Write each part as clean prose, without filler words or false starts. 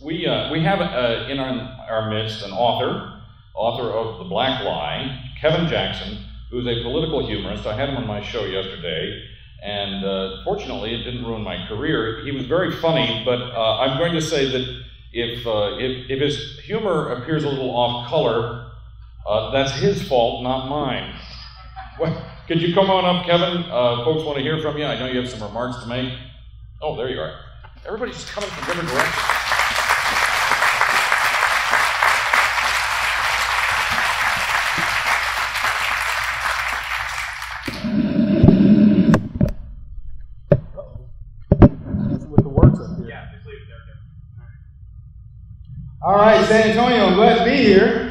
We have in our midst an author of The Black Lie, Kevin Jackson, who's a political humorist. I had him on my show yesterday, and fortunately it didn't ruin my career. He was very funny, but I'm going to say that if his humor appears a little off color, that's his fault, not mine. Well, could you come on up, Kevin? Folks want to hear from you. I know you have some remarks to make. Oh, there you are. Everybody's just coming from different directions. All right, San Antonio, I'm glad to be here.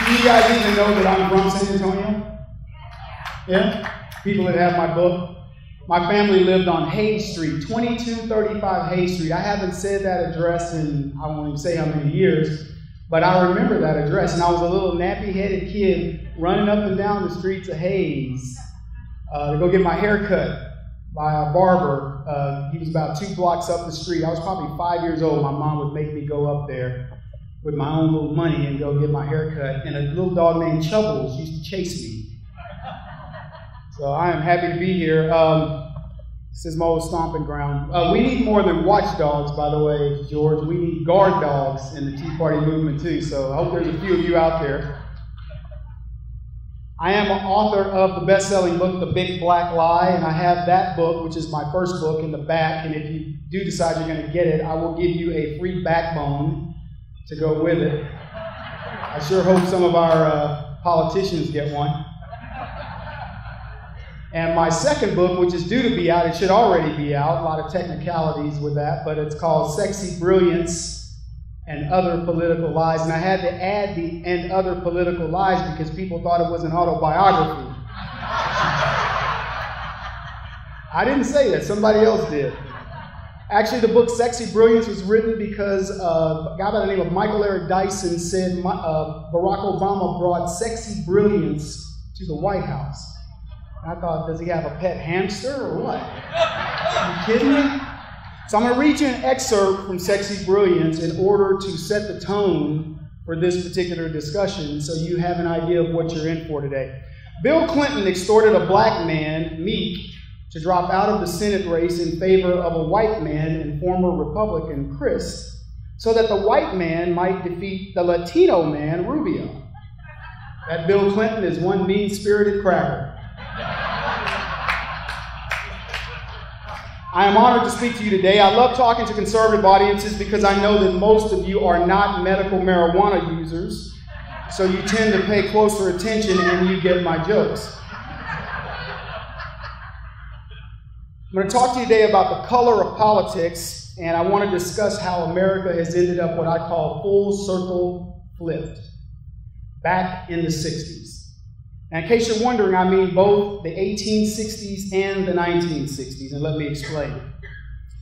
Do you guys even know that I'm from San Antonio? Yeah? People that have my book. My family lived on Hayes Street, 2235 Hayes Street. I haven't said that address in, I won't even say how many years, but I remember that address. And I was a little nappy-headed kid running up and down the streets of Hayes to go get my hair cut by a barber. He was about 2 blocks up the street. I was probably 5 years old. My mom would make me go up there with my own little money and go get my hair cut. And a little dog named Chubbles used to chase me. So I am happy to be here. This is my old stomping ground. We need more than watchdogs, by the way, George. We need guard dogs in the Tea Party movement too. So I hope there's a few of you out there. I am an author of the best-selling book, The Big Black Lie, and I have that book, which is my first book, in the back. And if you do decide you're going to get it, I will give you a free backbone to go with it. I sure hope some of our politicians get one. And my second book, which is due to be out, it should already be out, a lot of technicalities with that, but it's called Sexy Brilliance and Other Political Lies. And I had to add the "and other political lies" because people thought it was an autobiography. I didn't say that, somebody else did. Actually, the book Sexy Brilliance was written because a guy by the name of Michael Eric Dyson said Barack Obama brought sexy brilliance to the White House. I thought, does he have a pet hamster or what? Are you kidding me? So I'm going to read you an excerpt from Sexy Brilliance in order to set the tone for this particular discussion so you have an idea of what you're in for today. Bill Clinton extorted a black man, Meek, to drop out of the Senate race in favor of a white man and former Republican, Crist, so that the white man might defeat the Latino man, Rubio. That Bill Clinton is one mean-spirited cracker. I am honored to speak to you today. I love talking to conservative audiences because I know that most of you are not medical marijuana users, so you tend to pay closer attention and you get my jokes. I'm going to talk to you today about the color of politics, and I want to discuss how America has ended up what I call full circle flipped, back in the 60s. And in case you're wondering, I mean both the 1860s and the 1960s, and let me explain.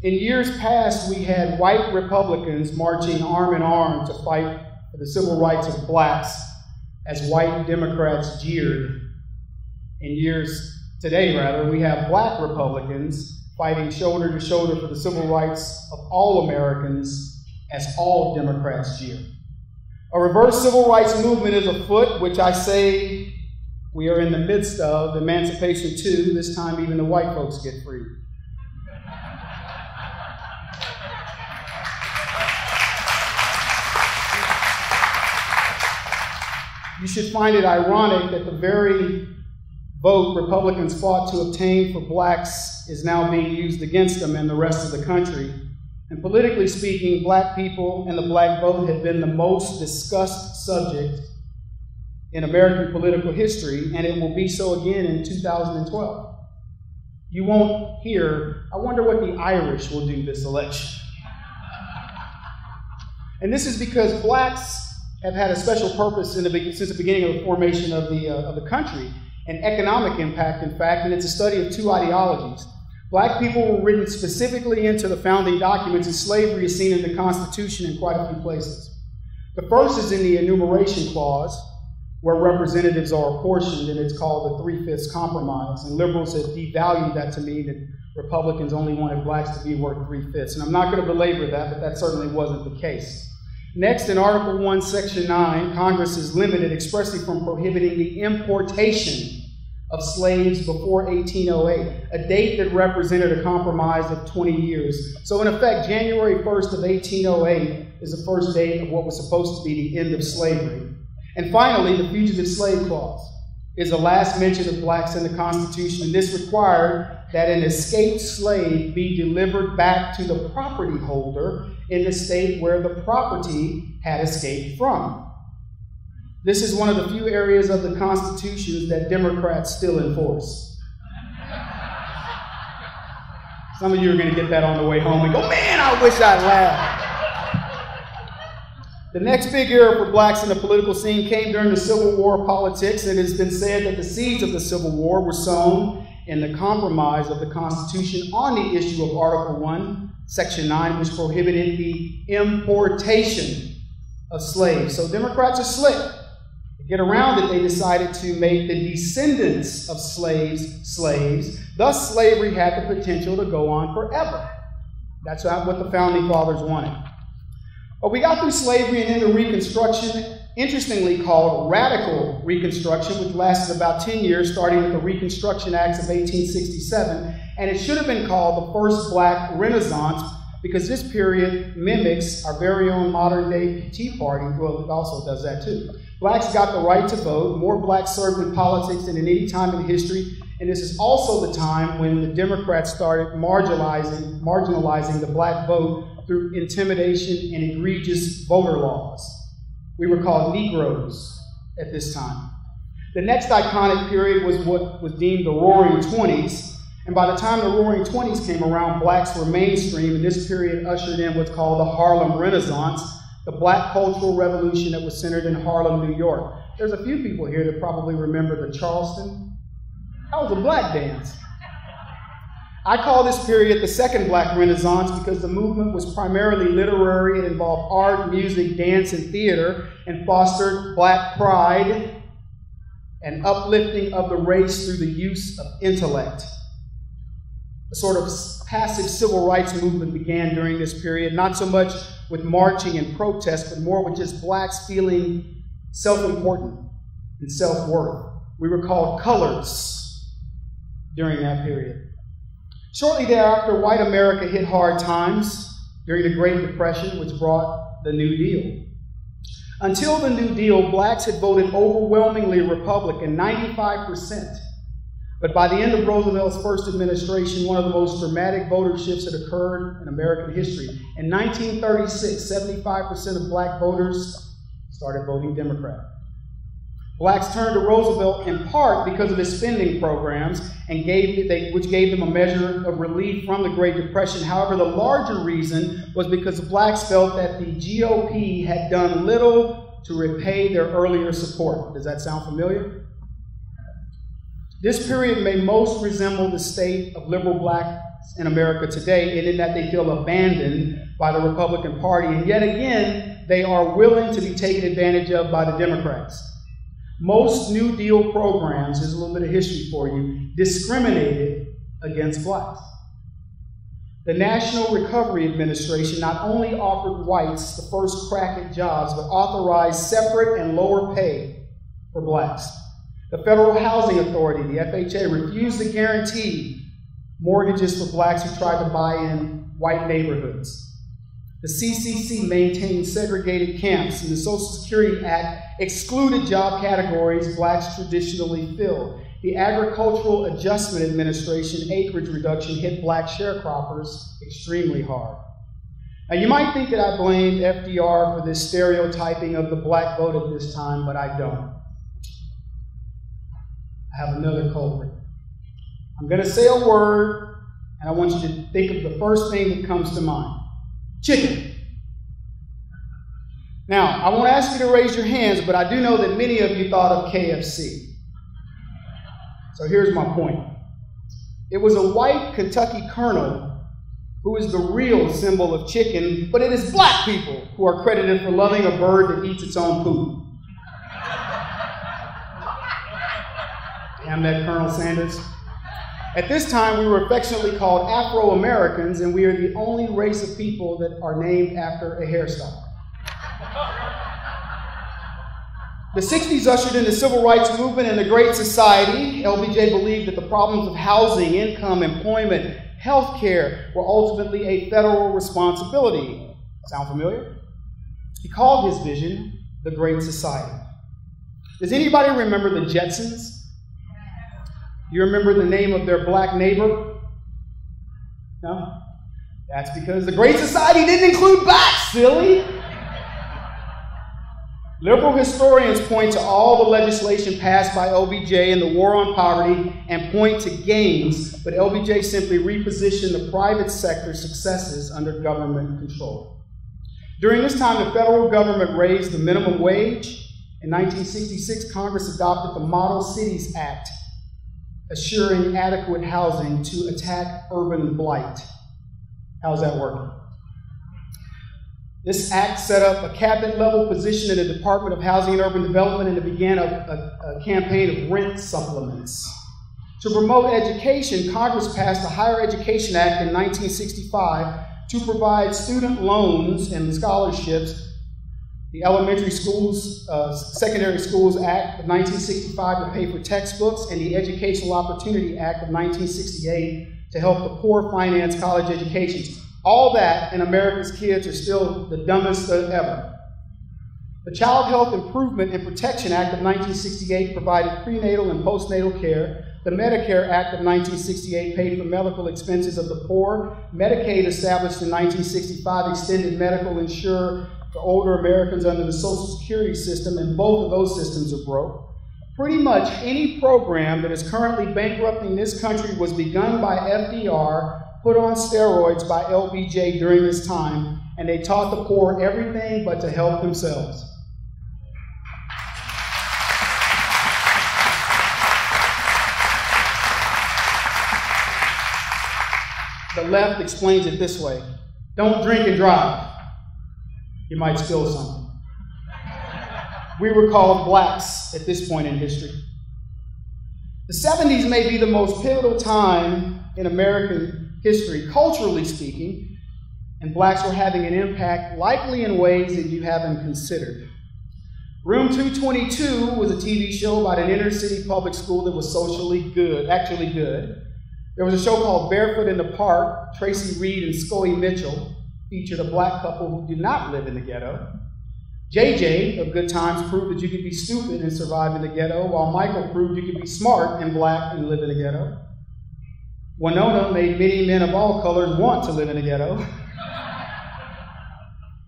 In years past, we had white Republicans marching arm in arm to fight for the civil rights of blacks as white Democrats jeered. In years today, rather, we have black Republicans fighting shoulder to shoulder for the civil rights of all Americans as all Democrats jeer. A reverse civil rights movement is afoot, which I say we are in the midst of. Emancipation 2, this time even the white folks get free. You should find it ironic that the very vote Republicans fought to obtain for blacks is now being used against them and the rest of the country. And politically speaking, black people and the black vote have been the most discussed subject in American political history, and it will be so again in 2012. You won't hear, I wonder what the Irish will do this election. And this is because blacks have had a special purpose since the beginning of the formation of the country, an economic impact, in fact, and it's a study of 2 ideologies. Black people were written specifically into the founding documents, and slavery is seen in the Constitution in quite a few places. The first is in the enumeration clause, where representatives are apportioned, and it's called the 3/5 compromise. And liberals have devalued that to mean that Republicans only wanted blacks to be worth 3/5. And I'm not going to belabor that, but that certainly wasn't the case. Next, in Article 1, Section 9, Congress is limited expressly from prohibiting the importation of slaves before 1808, a date that represented a compromise of 20 years. So in effect, January 1st of 1808 is the first date of what was supposed to be the end of slavery. And finally, the Fugitive Slave Clause is the last mention of blacks in the Constitution, and this required that an escaped slave be delivered back to the property holder in the state where the property had escaped from. This is one of the few areas of the Constitution that Democrats still enforce. Some of you are going to get that on the way home and go, man, I wish I'd laughed. The next big era for blacks in the political scene came during the Civil War politics. It has been said that the seeds of the Civil War were sown in the compromise of the Constitution on the issue of Article 1, Section 9, which prohibited the importation of slaves. So Democrats are slick. To get around it, they decided to make the descendants of slaves. Thus, slavery had the potential to go on forever. That's what the Founding Fathers wanted. But we got through slavery and into Reconstruction, interestingly called Radical Reconstruction, which lasted about 10 years, starting with the Reconstruction Acts of 1867. And it should have been called the first Black Renaissance, because this period mimics our very own modern-day Tea Party. Well, it also does that too. Blacks got the right to vote. More blacks served in politics than at any time in history. And this is also the time when the Democrats started marginalizing the black vote through intimidation and egregious voter laws. We were called Negroes at this time. The next iconic period was what was deemed the Roaring Twenties. And by the time the Roaring Twenties came around, blacks were mainstream, and this period ushered in what's called the Harlem Renaissance, the black cultural revolution that was centered in Harlem, New York. There's a few people here that probably remember the Charleston. That was a black dance. I call this period the second Black Renaissance because the movement was primarily literary. It involved art, music, dance, and theater, and fostered black pride and uplifting of the race through the use of intellect. A sort of passive civil rights movement began during this period, not so much with marching and protest, but more with just blacks feeling self-important and self-worth. We were called colors during that period. Shortly thereafter, white America hit hard times during the Great Depression, which brought the New Deal. Until the New Deal, blacks had voted overwhelmingly Republican, 95%. But by the end of Roosevelt's first administration, one of the most dramatic voter shifts had occurred in American history. In 1936, 75% of black voters started voting Democrat. Blacks turned to Roosevelt in part because of his spending programs, which gave them a measure of relief from the Great Depression. However, the larger reason was because blacks felt that the GOP had done little to repay their earlier support. Does that sound familiar? This period may most resemble the state of liberal blacks in America today, in that they feel abandoned by the Republican Party, and yet again, they are willing to be taken advantage of by the Democrats. Most New Deal programs, here's a little bit of history for you, discriminated against blacks. The National Recovery Administration not only offered whites the first crack at jobs, but authorized separate and lower pay for blacks. The Federal Housing Authority, the FHA, refused to guarantee mortgages for blacks who tried to buy in white neighborhoods. The CCC maintained segregated camps, and the Social Security Act excluded job categories blacks traditionally filled. The Agricultural Adjustment Administration acreage reduction hit black sharecroppers extremely hard. Now, you might think that I blame FDR for this stereotyping of the black vote at this time, but I don't. I have another culprit. I'm going to say a word, and I want you to think of the first thing that comes to mind. Chicken. Now, I won't ask you to raise your hands, but I do know that many of you thought of KFC. So here's my point. It was a white Kentucky colonel who is the real symbol of chicken, but it is black people who are credited for loving a bird that eats its own poop. Damn that Colonel Sanders. At this time, we were affectionately called Afro-Americans, and we are the only race of people that are named after a hairstyle. The 60s ushered in the civil rights movement and the Great Society. LBJ believed that the problems of housing, income, employment, health care were ultimately a federal responsibility. Sound familiar? He called his vision the Great Society. Does anybody remember the Jetsons? You remember the name of their black neighbor? No? That's because the Great Society didn't include blacks, silly! Liberal historians point to all the legislation passed by LBJ in the war on poverty and point to gains, but LBJ simply repositioned the private sector's successes under government control. During this time, the federal government raised the minimum wage. In 1966, Congress adopted the Model Cities Act, assuring adequate housing to attack urban blight. How's that working? This act set up a cabinet-level position in the Department of Housing and Urban Development, and it began a campaign of rent supplements. To promote education, Congress passed the Higher Education Act in 1965 to provide student loans and scholarships. The Elementary Schools, Secondary Schools Act of 1965 to pay for textbooks, and the Educational Opportunity Act of 1968 to help the poor finance college educations. All that, and America's kids are still the dumbest ever. The Child Health Improvement and Protection Act of 1968 provided prenatal and postnatal care. The Medicare Act of 1968 paid for medical expenses of the poor. Medicaid, established in 1965, extended medical insurance for older Americans under the Social Security system, and both of those systems are broke. Pretty much any program that is currently bankrupting this country was begun by FDR, put on steroids by LBJ during this time, and they taught the poor everything but to help themselves. The left explains it this way: don't drink and drive. You might spill something. We were called blacks at this point in history. The 70s may be the most pivotal time in American history, culturally speaking, and blacks were having an impact likely in ways that you haven't considered. Room 222 was a TV show about an inner city public school that was socially good, actually good. There was a show called Barefoot in the Park. Tracy Reed and Scoey Mitchell featured a black couple who did not live in the ghetto. JJ of Good Times proved that you could be stupid and survive in the ghetto, while Michael proved you could be smart and black and live in the ghetto. Winona made many men of all colors want to live in the ghetto.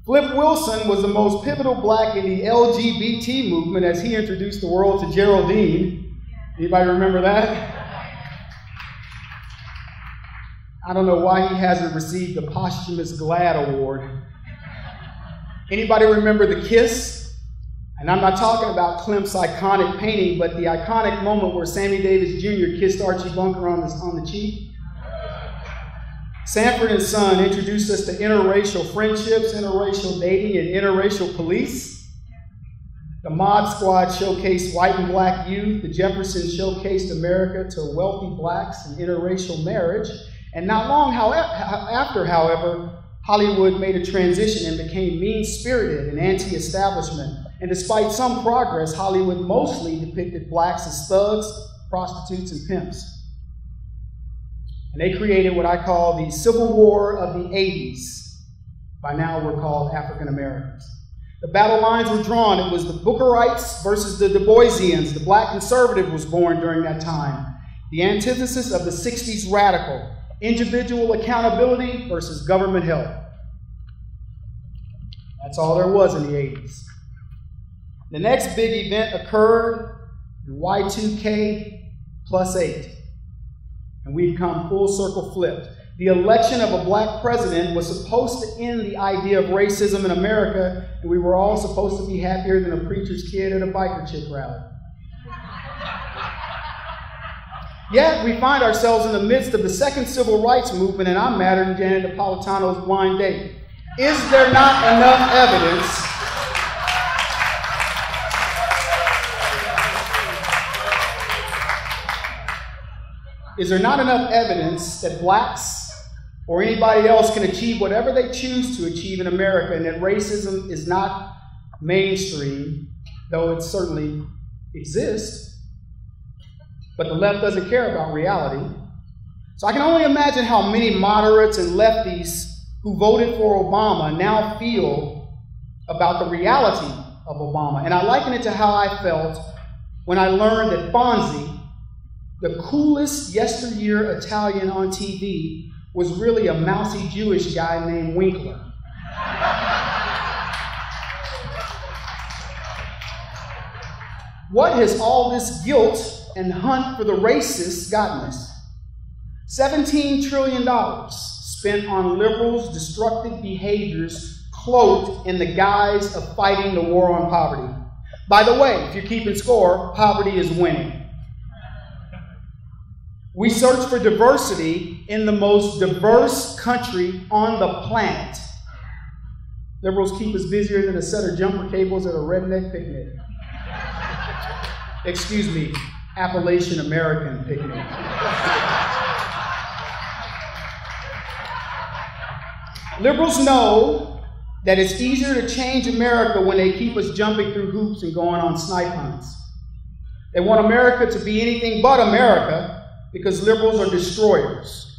Flip Wilson was the most pivotal black in the LGBT movement as he introduced the world to Geraldine. Anybody remember that? I don't know why he hasn't received the posthumous GLAAD award. Anybody remember The Kiss? And I'm not talking about Klimt's iconic painting, but the iconic moment where Sammy Davis Jr. kissed Archie Bunker on the cheek. Sanford and Son introduced us to interracial friendships, interracial dating, and interracial police. The Mod Squad showcased white and black youth. The Jeffersons showcased America to wealthy blacks and interracial marriage. And not long after, however, Hollywood made a transition and became mean-spirited and anti-establishment. And despite some progress, Hollywood mostly depicted blacks as thugs, prostitutes, and pimps. And they created what I call the Civil War of the 80s. By now, we're called African Americans. The battle lines were drawn. It was the Bookerites versus the Du Boisians. The black conservative was born during that time. The antithesis of the 60s radical. Individual accountability versus government help. That's all there was in the 80s. The next big event occurred in Y2K +8. And we've come full circle flipped. The election of a black president was supposed to end the idea of racism in America, and we were all supposed to be happier than a preacher's kid at a biker chick rally. Yet, we find ourselves in the midst of the second civil rights movement, and I'm madder than Janet Napolitano's blind date. Is there not enough evidence is there not enough evidence that blacks or anybody else can achieve whatever they choose to achieve in America, and that racism is not mainstream, though it certainly exists, but the left doesn't care about reality. So I can only imagine how many moderates and lefties who voted for Obama now feel about the reality of Obama. And I liken it to how I felt when I learned that Fonzie, the coolest yesteryear Italian on TV, was really a mousy Jewish guy named Winkler. What has all this guilt and hunt for the racists gotten us? $17 trillion spent on liberals' destructive behaviors cloaked in the guise of fighting the war on poverty. By the way, if you're keeping score, poverty is winning. We search for diversity in the most diverse country on the planet. Liberals keep us busier than a set of jumper cables at a redneck picnic. Excuse me, Appalachian American picnic. Liberals know that it's easier to change America when they keep us jumping through hoops and going on snipe hunts. They want America to be anything but America because liberals are destroyers.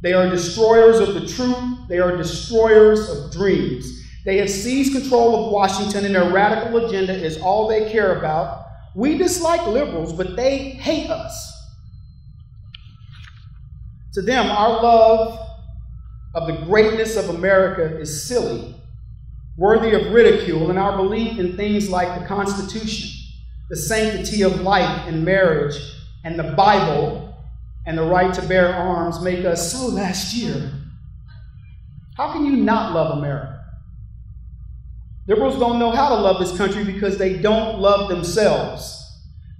They are destroyers of the truth. They are destroyers of dreams. They have seized control of Washington, and their radical agenda is all they care about. We dislike liberals, but they hate us. To them, our love of the greatness of America is silly, worthy of ridicule, and our belief in things like the Constitution, the sanctity of life and marriage, and the Bible, and the right to bear arms make us so last year. How can you not love America? Liberals don't know how to love this country because they don't love themselves.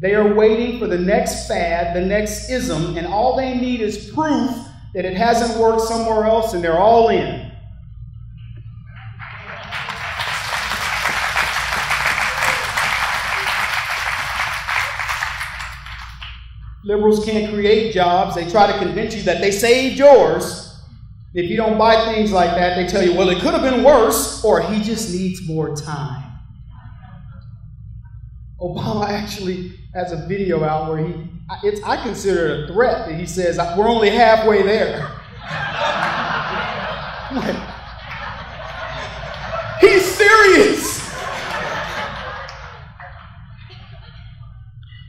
They are waiting for the next fad, the next ism, and all they need is proof that it hasn't worked somewhere else, and they're all in. Liberals can't create jobs. They try to convince you that they saved yours. If you don't buy things like that, they tell you, well, it could have been worse, or he just needs more time. Obama actually has a video out where I consider it a threat that he says, we're only halfway there. He's serious.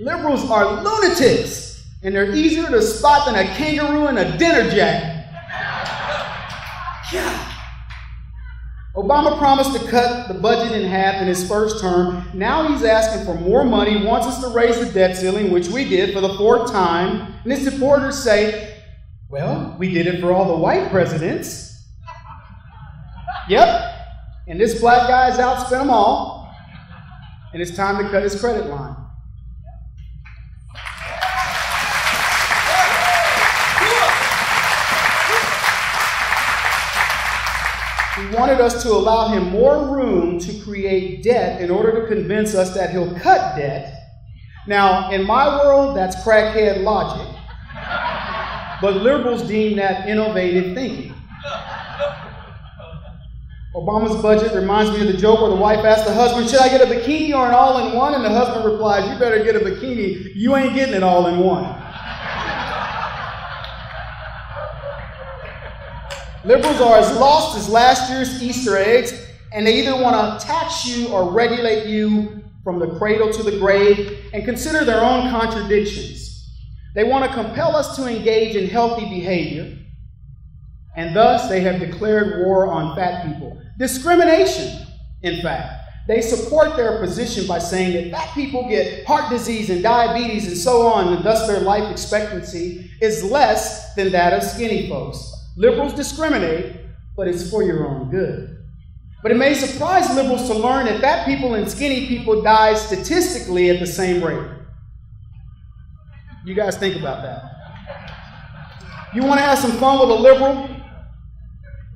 Liberals are lunatics, and they're easier to spot than a kangaroo in a dinner jacket. Yeah. Obama promised to cut the budget in half in his first term. Now he's asking for more money, wants us to raise the debt ceiling, which we did for the 4th time. And his supporters say, well, we did it for all the white presidents. Yep. And this black guy's outspent them all. And it's time to cut his credit line. He wanted us to allow him more room to create debt in order to convince us that he'll cut debt. Now, in my world, that's crackhead logic. But liberals deem that innovative thinking. Obama's budget reminds me of the joke where the wife asks the husband, should I get a bikini or an all-in-one? And the husband replies, you better get a bikini. You ain't getting it all-in-one. Liberals are as lost as last year's Easter eggs, and they either want to tax you or regulate you from the cradle to the grave and consider their own contradictions. They want to compel us to engage in healthy behavior, and thus they have declared war on fat people. Discrimination, in fact. They support their position by saying that fat people get heart disease and diabetes and so on, and thus their life expectancy is less than that of skinny folks. Liberals discriminate, but it's for your own good. But it may surprise liberals to learn that fat people and skinny people die statistically at the same rate. You guys think about that. You want to have some fun with a liberal?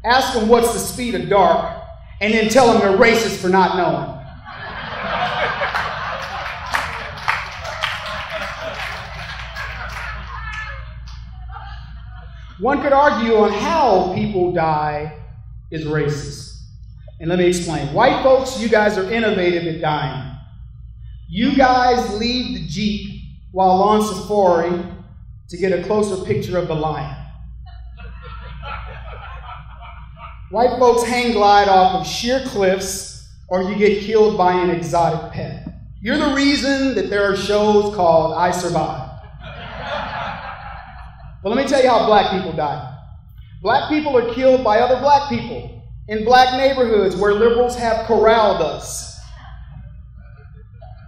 Ask them what's the speed of dark, and then tell them they're racist for not knowing. One could argue on how people die is racist. And let me explain. White folks, you guys are innovative at dying. You guys leave the Jeep while on safari to get a closer picture of the lion. White folks hang glide off of sheer cliffs, or you get killed by an exotic pet. You're the reason that there are shows called I Survived. But let me tell you how black people die. Black people are killed by other black people in black neighborhoods where liberals have corralled us.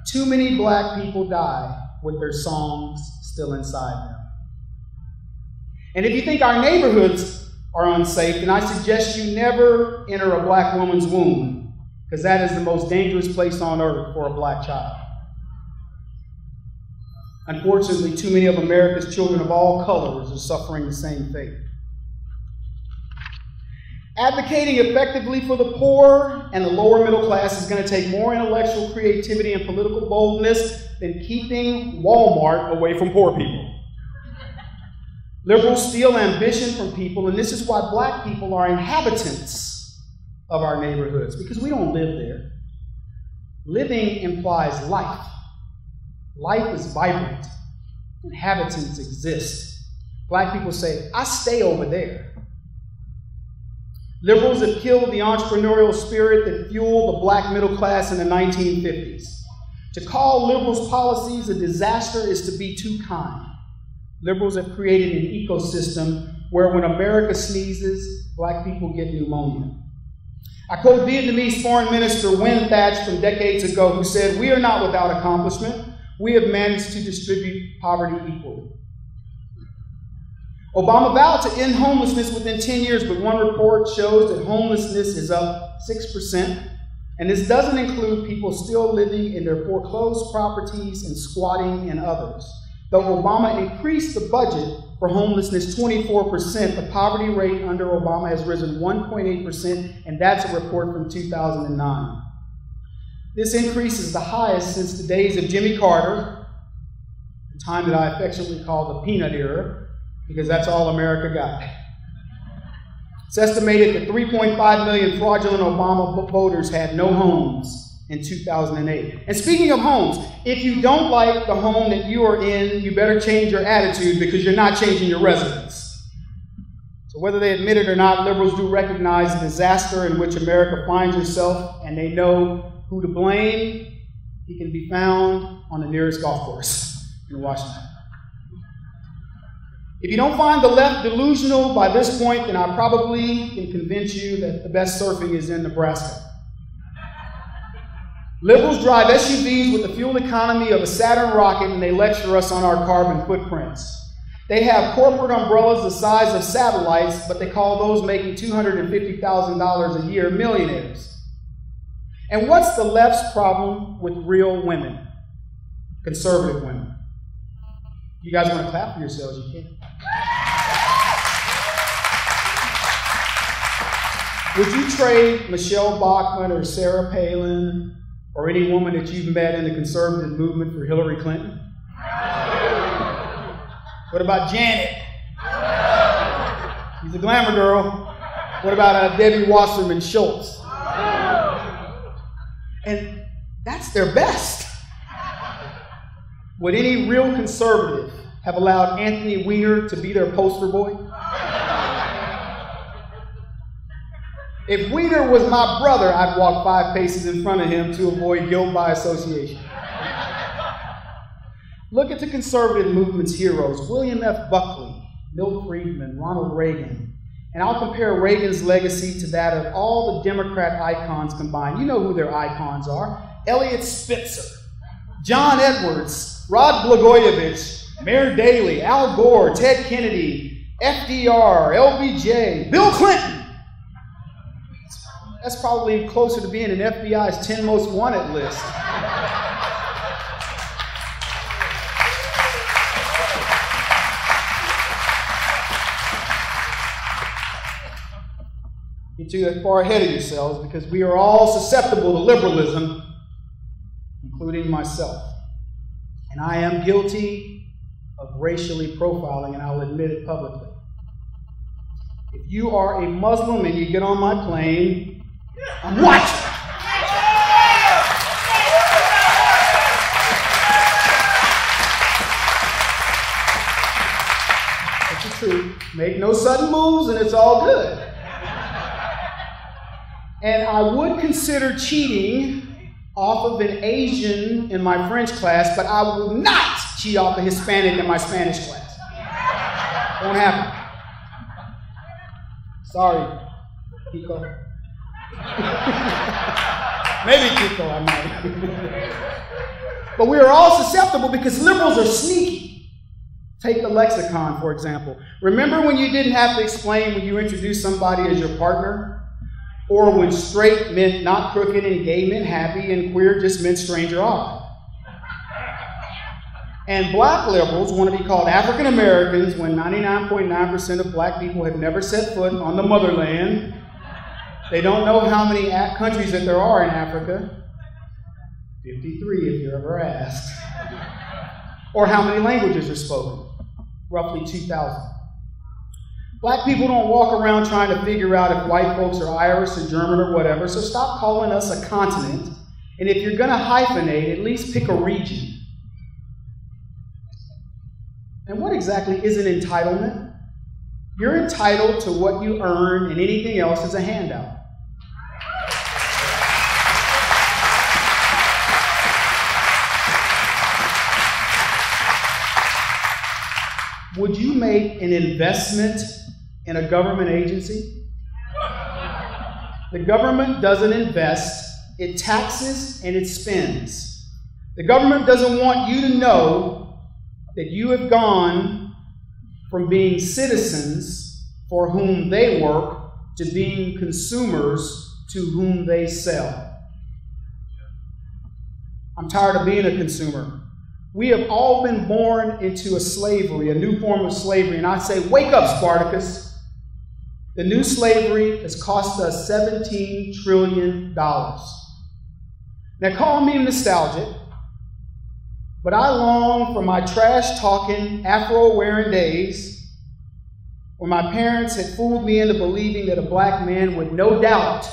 Too many black people die with their songs still inside them. And if you think our neighborhoods are unsafe, then I suggest you never enter a black woman's womb, because that is the most dangerous place on earth for a black child. Unfortunately, too many of America's children of all colors are suffering the same fate. Advocating effectively for the poor and the lower middle class is going to take more intellectual creativity and political boldness than keeping Walmart away from poor people. Liberals steal ambition from people, and this is why black people are inhabitants of our neighborhoods, because we don't live there. Living implies life. Life is vibrant. Inhabitants exist. Black people say, I stay over there. Liberals have killed the entrepreneurial spirit that fueled the black middle class in the 1950s. To call liberals' policies a disaster is to be too kind. Liberals have created an ecosystem where when America sneezes, black people get pneumonia. I quote Vietnamese Foreign Minister Nguyen Thach from decades ago, who said, "We are not without accomplishment. We have managed to distribute poverty equally." Obama vowed to end homelessness within 10 years, but one report shows that homelessness is up 6%, and this doesn't include people still living in their foreclosed properties and squatting in others. Though Obama increased the budget for homelessness 24%, the poverty rate under Obama has risen 1.8%, and that's a report from 2009. This increase is the highest since the days of Jimmy Carter, the time that I affectionately call the peanut era, because that's all America got. It's estimated that 3.5 million fraudulent Obama voters had no homes in 2008. And speaking of homes, if you don't like the home that you are in, you better change your attitude, because you're not changing your residence. So whether they admit it or not, liberals do recognize the disaster in which America finds itself, and they know who to blame. He can be found on the nearest golf course in Washington. If you don't find the left delusional by this point, then I probably can convince you that the best surfing is in Nebraska. Liberals drive SUVs with the fuel economy of a Saturn rocket, and they lecture us on our carbon footprints. They have corporate umbrellas the size of satellites, but they call those making $250,000 a year millionaires. And what's the left's problem with real women? Conservative women. You guys want to clap for yourselves, you can. Would you trade Michelle Bachmann or Sarah Palin or any woman that you've met in the conservative movement for Hillary Clinton? What about Janet? She's a glamour girl. What about Debbie Wasserman Schultz? And that's their best. Would any real conservative have allowed Anthony Weiner to be their poster boy? If Weiner was my brother, I'd walk 5 paces in front of him to avoid guilt by association. Look at the conservative movement's heroes: William F. Buckley, Milton Friedman, Ronald Reagan. And I'll compare Reagan's legacy to that of all the Democrat icons combined. You know who their icons are: Elliot Spitzer, John Edwards, Rod Blagojevich, Mayor Daley, Al Gore, Ted Kennedy, FDR, LBJ, Bill Clinton. That's probably closer to being an FBI's 10 most wanted list. You're too far ahead of yourselves, because we are all susceptible to liberalism, including myself. And I am guilty of racially profiling, and I'll admit it publicly. if you are a Muslim and you get on my plane, I'm watching. That's the truth. Make no sudden moves and it's all good. And I would consider cheating off of an Asian in my French class, but I will not cheat off a Hispanic in my Spanish class. Won't happen. Sorry, Kiko. Maybe Kiko, I might. But we are all susceptible because liberals are sneaky. Take the lexicon, for example. Remember when you didn't have to explain when you introduced somebody as your partner? Or when straight meant not crooked and gay meant happy and queer just meant stranger odd. And black liberals want to be called African Americans when 99.9% of black people have never set foot on the motherland. They don't know how many countries that there are in Africa. 53 if you're ever asked. Or how many languages are spoken. Roughly 2,000. Black people don't walk around trying to figure out if white folks are Irish or German or whatever, so stop calling us a continent. And if you're going to hyphenate, at least pick a region. And what exactly is an entitlement? You're entitled to what you earn, and anything else is a handout. Would you make an investment in a government agency? The government doesn't invest, it taxes and it spends. The government doesn't want you to know that you have gone from being citizens for whom they work to being consumers to whom they sell. I'm tired of being a consumer. We have all been born into a slavery, a new form of slavery. And I say, wake up, Spartacus. The new slavery has cost us $17 trillion. Now, call me nostalgic, but I long for my trash-talking, Afro-wearing days when my parents had fooled me into believing that a black man would no doubt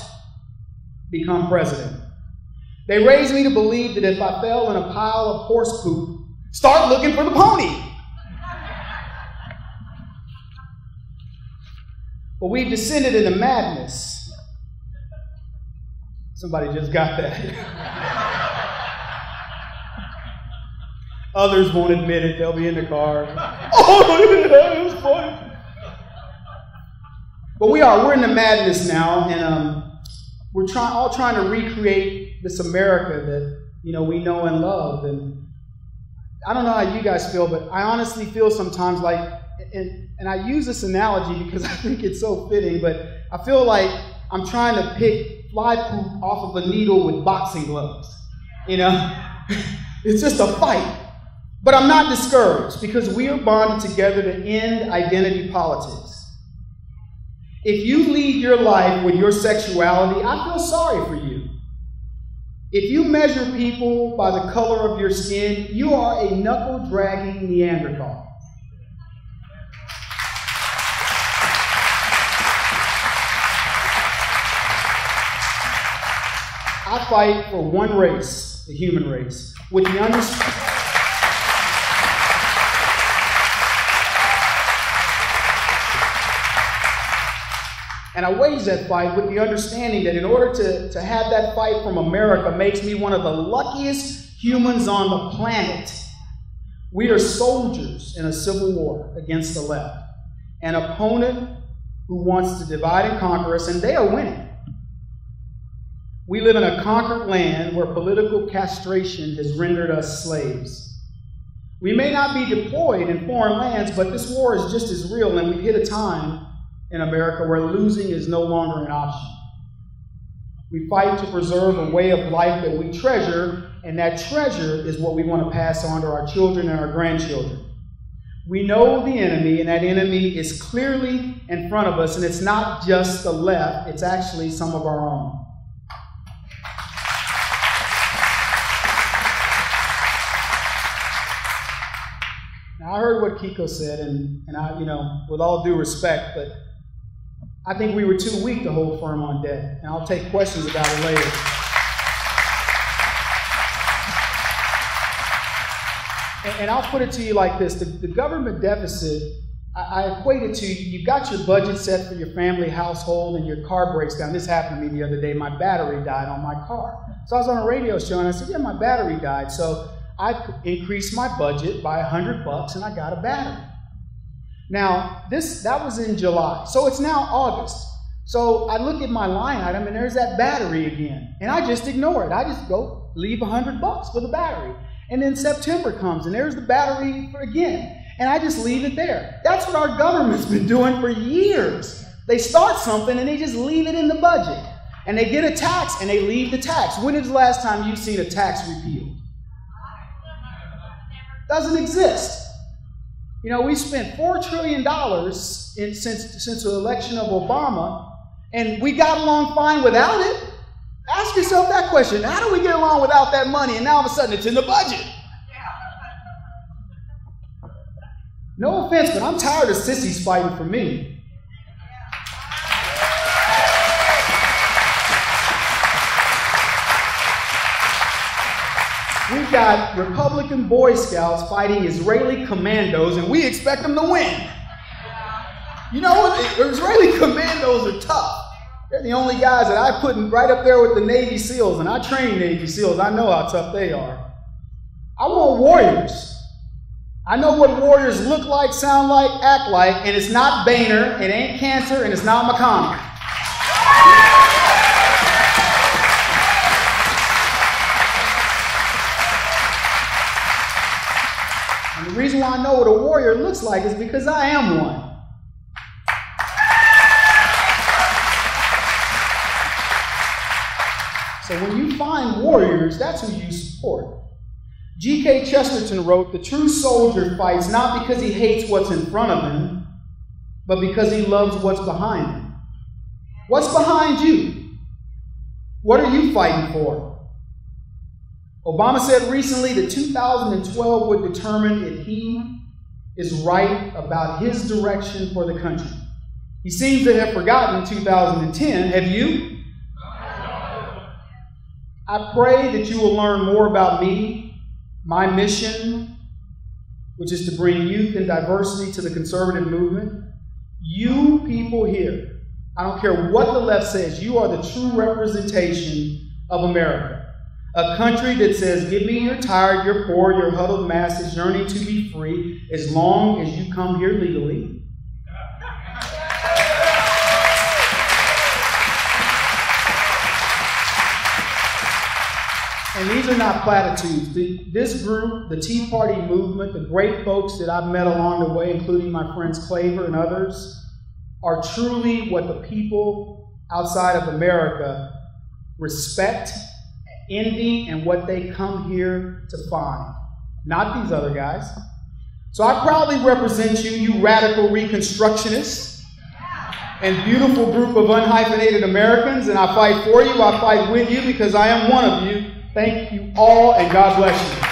become president. They raised me to believe that if I fell in a pile of horse poop, start looking for the pony. But we've descended into madness. Somebody just got that. Others won't admit it. They'll be in the car. Oh, that was funny. But we're in the madness now, and we're all trying to recreate this America that we know and love. And I don't know how you guys feel, but I honestly feel sometimes like, and I use this analogy because I think it's so fitting, but I feel like I'm trying to pick fly poop off of a needle with boxing gloves. It's just a fight. But I'm not discouraged because we are bonded together to end identity politics. If you lead your life with your sexuality, I feel sorry for you. If you measure people by the color of your skin, you are a knuckle-dragging Neanderthal. I fight for one race, the human race, with the understanding. And I wage that fight with the understanding that in order to have that fight from America makes me one of the luckiest humans on the planet. We are soldiers in a civil war against the left, an opponent who wants to divide and conquer us, and they are winning. We live in a conquered land where political castration has rendered us slaves. We may not be deployed in foreign lands, but this war is just as real, and we've hit a time in America where losing is no longer an option. We fight to preserve a way of life that we treasure, and that treasure is what we want to pass on to our children and our grandchildren. We know the enemy, and that enemy is clearly in front of us, and it's not just the left, it's actually some of our own. Now, I heard what Kiko said, and I, with all due respect, but I think we were too weak to hold firm on debt, and I'll take questions about it later. And I'll put it to you like this. The government deficit, I equate it to, you've got your budget set for your family household and your car breaks down. This happened to me the other day. My battery died on my car. So I was on a radio show and I said, yeah, my battery died. So I increased my budget by $100 and I got a battery. Now, that was in July. So it's now August. So I look at my line item and there's that battery again. And I just ignore it. I just go leave $100 for the battery. And then September comes and there's the battery again. And I just leave it there. That's what our government's been doing for years. They start something and they just leave it in the budget. And they get a tax and they leave the tax. When is the last time you've seen a tax repealed? Doesn't exist. You know, we spent $4 trillion since the election of Obama, and we got along fine without it. Ask yourself that question. How do we get along without that money, and now all of a sudden it's in the budget? No offense, but I'm tired of sissies fighting for me. We've got Republican Boy Scouts fighting Israeli commandos, and we expect them to win. You know what? The Israeli commandos are tough. They're the only guys that I put right up there with the Navy SEALs, and I train Navy SEALs. I know how tough they are. I want warriors. I know what warriors look like, sound like, act like, and it's not Boehner, it ain't Cancer, and it's not McConnell. And the reason why I know what a warrior looks like is because I am one. So when you find warriors, that's who you support. G.K. Chesterton wrote, "The true soldier fights not because he hates what's in front of him, but because he loves what's behind him." What's behind you? What are you fighting for? Obama said recently that 2012 would determine if he is right about his direction for the country. He seems to have forgotten 2010. Have you? I pray that you will learn more about me, my mission, which is to bring youth and diversity to the conservative movement. You people here, I don't care what the left says, you are the true representation of America. A country that says, give me your tired, your poor, your huddled masses yearning to be free as long as you come here legally. And these are not platitudes. This group, the Tea Party movement, the great folks that I've met along the way, including my friends Claver and others, are truly what the people outside of America respect, envy, and what they come here to find. Not these other guys. So I proudly represent you, you radical reconstructionists, and beautiful group of unhyphenated Americans, and I fight for you, I fight with you, because I am one of you. Thank you all, and God bless you.